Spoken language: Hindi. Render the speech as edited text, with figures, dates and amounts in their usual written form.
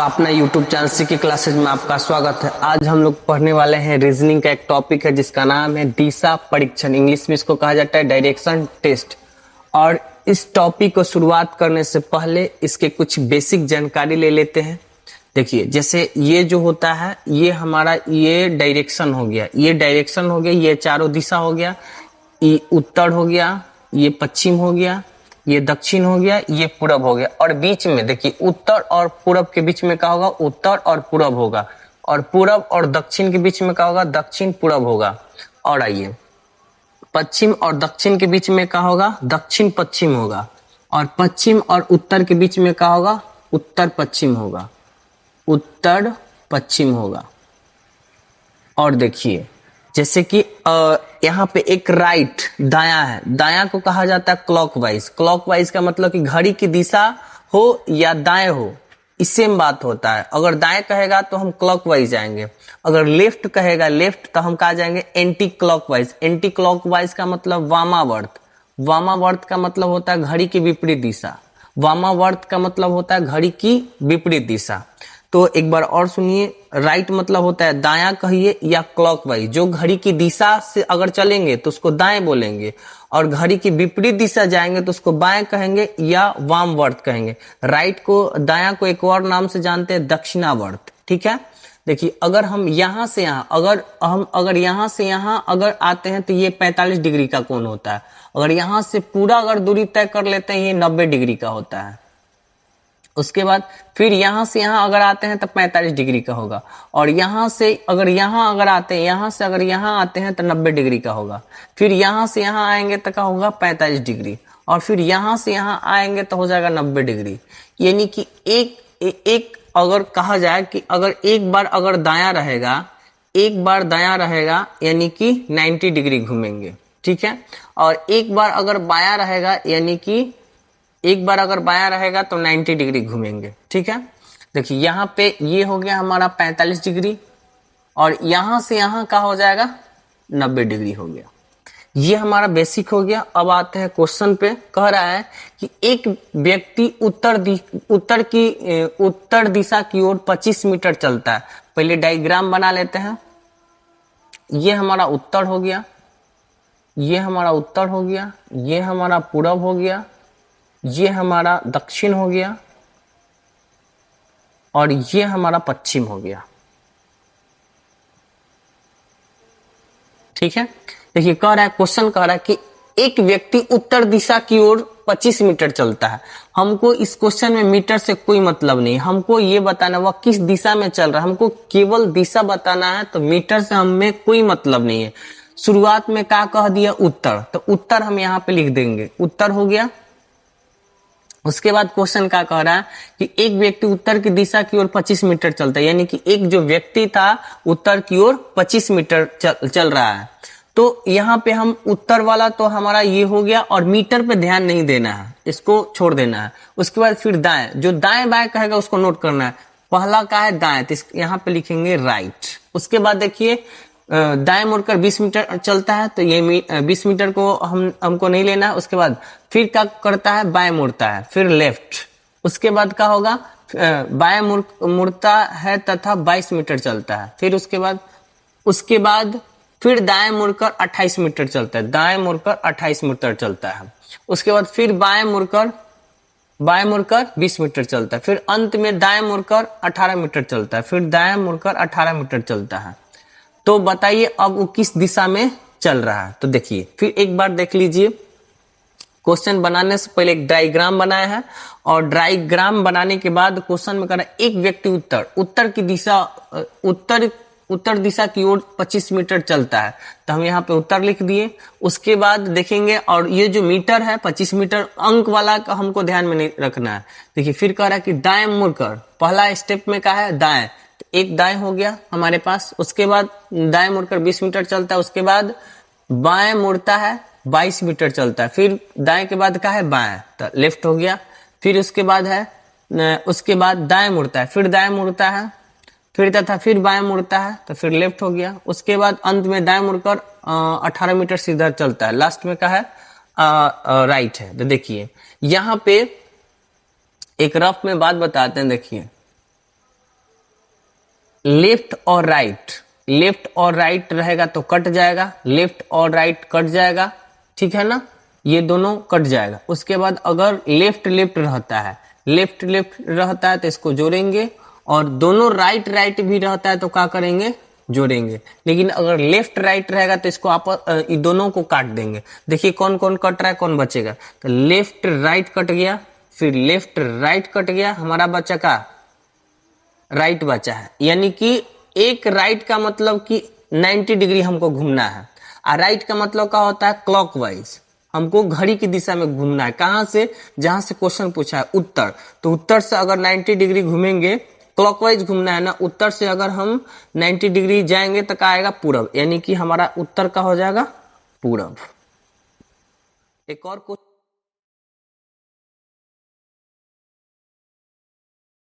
आपका अपना YouTube चैनल सीके क्लासेज में आपका स्वागत है। आज हम लोग पढ़ने वाले हैं रीजनिंग का एक टॉपिक है जिसका नाम है दिशा परीक्षण। इंग्लिश में इसको कहा जाता है डायरेक्शन टेस्ट। और इस टॉपिक को शुरुआत करने से पहले इसके कुछ बेसिक जानकारी ले लेते हैं। देखिए, जैसे ये जो होता है ये हमारा ये डायरेक्शन हो गया, ये डायरेक्शन हो गया, ये चारों दिशा हो गया, ये उत्तर हो गया, ये पश्चिम हो गया, ये दक्षिण हो गया, ये पूरब हो गया। और बीच में देखिए उत्तर और पूरब के बीच में क्या होगा, उत्तर और पूरब होगा। और पूरब और दक्षिण के बीच में क्या होगा, दक्षिण पूरब होगा। और आइए पश्चिम और दक्षिण के बीच में क्या होगा, दक्षिण पश्चिम होगा। और पश्चिम और उत्तर के बीच में क्या होगा, उत्तर पश्चिम होगा, उत्तर पश्चिम होगा। और देखिए जैसे कि यहाँ पे एक राइट दायां है, दायां को कहा जाता है क्लॉकवाइज। क्लॉकवाइज का मतलब कि घड़ी की दिशा हो या दाएं हो, इससे बात होता है। अगर दाएं कहेगा तो हम क्लॉकवाइज जाएंगे, अगर लेफ्ट कहेगा लेफ्ट तो हम कहा जाएंगे एंटी क्लॉकवाइज। एंटी क्लॉकवाइज का मतलब वामावर्त। वामावर्त का मतलब होता है घड़ी की विपरीत दिशा। वामावर्त का मतलब होता है घड़ी की विपरीत दिशा। तो एक बार और सुनिए, राइट मतलब होता है दायां कहिए या क्लॉकवाइज। जो घड़ी की दिशा से अगर चलेंगे तो उसको दाएं बोलेंगे, और घड़ी की विपरीत दिशा जाएंगे तो उसको बाएं कहेंगे या वामवर्त कहेंगे। राइट को, दायां को एक और नाम से जानते हैं दक्षिणावर्त। ठीक है, देखिए अगर हम यहां से यहां अगर यहां से यहां अगर आते हैं तो ये 45 डिग्री का कोण होता है। अगर यहां से पूरा अगर दूरी तय कर लेते हैं ये 90 डिग्री का होता है। उसके बाद फिर यहां से यहां अगर आते हैं तो 45 डिग्री का होगा। और यहां से अगर आते हैं, यहां से अगर यहां आते हैं तो 90 डिग्री का होगा। फिर यहां से यहां आएंगे तो क्या होगा, 45 डिग्री। और फिर यहां से यहां आएंगे तो हो जाएगा 90 डिग्री। यानी कि एक अगर कहा जाए कि अगर एक बार अगर दायां रहेगा, एक बार दायां रहेगा यानी कि 90 डिग्री घूमेंगे। ठीक है, और एक बार अगर बायां रहेगा यानी कि एक बार अगर बायां रहेगा तो 90 डिग्री घूमेंगे। ठीक है, देखिए यहाँ पे ये हो गया हमारा 45 डिग्री, और यहां से यहां का हो जाएगा 90 डिग्री हो गया। ये हमारा बेसिक हो गया। अब आते हैं क्वेश्चन पे। कह रहा है कि एक व्यक्ति उत्तर दिशा की ओर 25 मीटर चलता है। पहले डायग्राम बना लेते हैं। ये हमारा उत्तर हो गया, ये हमारा उत्तर हो गया, ये हमारा पूरब हो गया, ये हमारा दक्षिण हो गया, और ये हमारा पश्चिम हो गया। ठीक है, देखिए कह रहा है, क्वेश्चन कह रहा है कि एक व्यक्ति उत्तर दिशा की ओर 25 मीटर चलता है। हमको इस क्वेश्चन में मीटर से कोई मतलब नहीं, हमको ये बताना वह किस दिशा में चल रहा है, हमको केवल दिशा बताना है। तो मीटर से हमें कोई मतलब नहीं है। शुरुआत में क्या कह दिया, उत्तर, तो उत्तर हम यहाँ पे लिख देंगे, उत्तर हो गया। उसके बाद क्वेश्चन क्या कह रहा है कि एक व्यक्ति उत्तर की दिशा की ओर 25 मीटर चलता है, यानी कि एक जो व्यक्ति था उत्तर की ओर 25 मीटर चल रहा है। तो यहाँ पे हम उत्तर वाला तो हमारा ये हो गया, और मीटर पे ध्यान नहीं देना है, इसको छोड़ देना है। उसके बाद फिर दाएं, जो दाएं बाएं कहेगा उसको नोट करना है। पहला का है दाएं, तो यहाँ पे लिखेंगे राइट। उसके बाद देखिए दाएं मुड़कर 20 मीटर चलता है, तो ये 20 मीटर को हमको नहीं लेना है। उसके बाद फिर क्या करता है, बाएं मुड़ता है, फिर लेफ्ट। उसके बाद क्या होगा, बाएं मुड़ता है तथा 22 मीटर चलता है। फिर उसके बाद फिर दाएं मुड़कर 28 मीटर चलता है, दाएं मुड़कर 28 मीटर चलता है। उसके बाद फिर बाएं मुड़कर 20 मीटर चलता है। फिर अंत में दाएं मुड़कर 18 मीटर चलता है, फिर दाएं मुड़कर 18 मीटर चलता है। तो बताइए अब वो किस दिशा में चल रहा है। तो देखिए फिर एक बार देख लीजिए, क्वेश्चन बनाने से पहले एक डायग्राम बनाया है, और डायग्राम बनाने के बाद क्वेश्चन में कह रहा है एक व्यक्ति उत्तर दिशा की ओर 25 मीटर चलता है, तो हम यहाँ पे उत्तर लिख दिए। उसके बाद देखेंगे, और ये जो मीटर है 25 मीटर अंक वाला का हमको ध्यान में नहीं रखना है। देखिए फिर कह रहा है कि दाएं मुड़कर, पहला स्टेप में क्या है, दाएं, एक दाएं हो गया हमारे पास। उसके बाद दाएं मुड़कर 20 मीटर चलता है। उसके बाद बाएं मुड़ता है, 22 मीटर चलता है। फिर दाएं के बाद क्या है, बाएं, तो लेफ्ट हो गया। फिर उसके बाद दाएं मुड़ता है, फिर दाएं मुड़ता है, फिर बाएं मुड़ता है, तो फिर लेफ्ट हो गया। उसके बाद अंत में दाएं मुड़कर 18 मीटर सीधा चलता है। लास्ट में क्या है, राइट है। तो देखिए यहाँ पे एक रफ में बात बताते हैं। देखिए लेफ्ट और राइट, लेफ्ट और राइट रहेगा तो कट जाएगा, लेफ्ट और राइट कट जाएगा, ठीक है ना, ये दोनों कट जाएगा। उसके बाद अगर लेफ्ट लेफ्ट रहता है, लेफ्ट लेफ्ट रहता है तो इसको जोड़ेंगे, और दोनों राइट राइट भी रहता है तो क्या करेंगे, जोड़ेंगे। लेकिन अगर लेफ्ट राइट रहेगा तो इसको आपस दोनों को काट देंगे। देखिए कौन कौन कट रहा है, कौन बचेगा, तो लेफ्ट राइट कट गया, फिर लेफ्ट राइट कट गया, हमारा बचा का राइट बचा है। यानी कि एक राइट का मतलब कि 90 डिग्री हमको घूमना है, और राइट का मतलब क्या होता है, क्लॉकवाइज, हमको घड़ी की दिशा में घूमना है। कहां से, जहां से क्वेश्चन पूछा है उत्तर, तो उत्तर से अगर 90 डिग्री घूमेंगे, क्लॉकवाइज घूमना है ना, उत्तर से अगर हम 90 डिग्री जाएंगे तो क्या आएगा, पूरब, यानी कि हमारा उत्तर का हो जाएगा पूरब। एक और क्वेश्चन